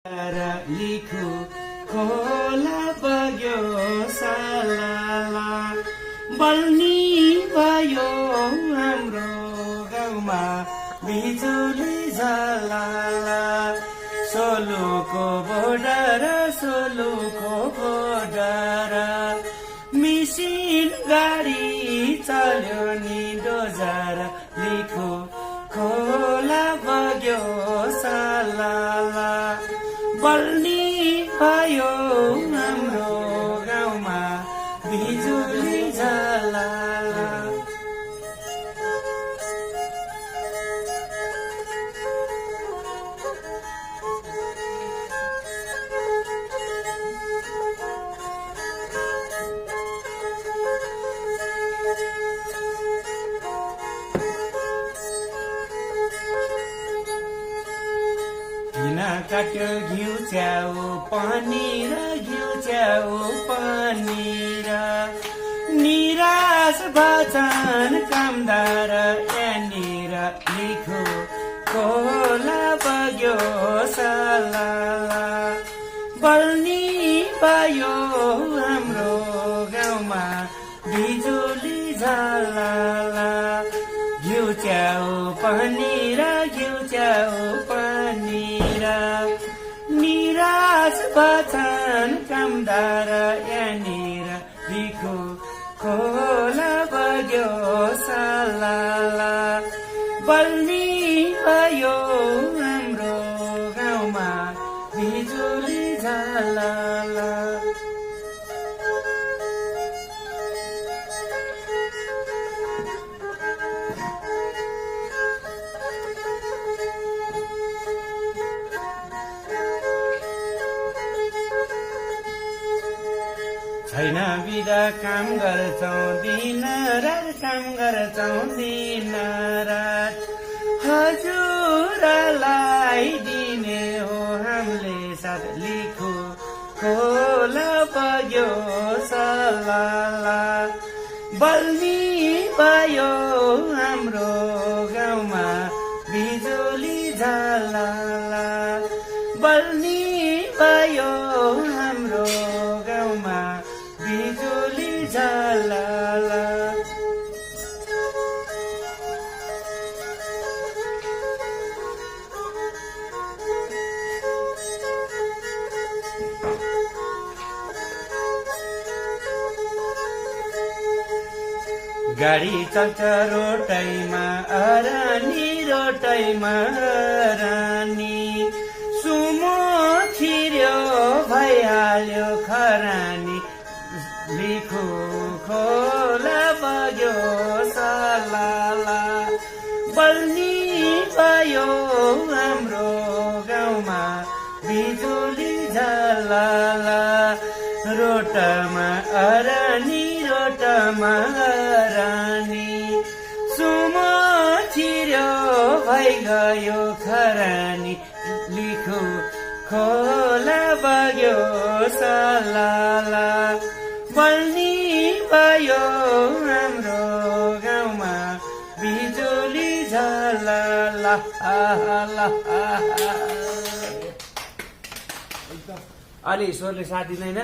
लिखु खोला बग्यो सालाला बल्नी भयो हाम्रो गाउँमा बिजुली झलाला सोलुको बोर्डर मिसिन गाडी चल्यो नि डोजर लिखु खोला बग्यो सालाला बल्नी भयो हाम्रो गाउँमा बिजुली झलाला काट्यो घिउ च्याउ पनिर घिउ च्याउ पनिर निराश भछन् कामदार यहाँनिर लिखु खोला बग्यो सालाला बल्नी भयो हाम्रो गाउँमा बिजुली झलाला घिउ च्याउ पनिर घिउ च्याउ पनिर निराश भछन् कामदार यहाँनिर लिखु खोला बग्यो सालाला बल्नी भयो हाम्रो गाउँमा बिजुली झलाला छैन बिदा काम गर्छौं दिन रात काम गर्छौं दिन रात हजुरलाई दिने हो हामीले साथ लिखु खोला बग्यो सालाला बल्नी भयो हाम्रो गाउँमा बिजुली झलाला बल्नी भयो हाम्रो गाउँमा बिजुली झलाला गाडी चल्छ रोटैमा अरानी रोटैमा अरानी सुमो छिर्यो भइहाल्यो खरानी लिखु खोला बग्यो सालाला बल्नी भयो हाम्रो गाउँमा बिजुली झलाला रोटमा अरानी सुमो छिर्यो भइगयो खरानी लिखु खोला बग्यो सालाला बल्नी भयो हाम्रो गाउँमा बिजुली झलाला अलि ईश्वरले साथ दिँदैन।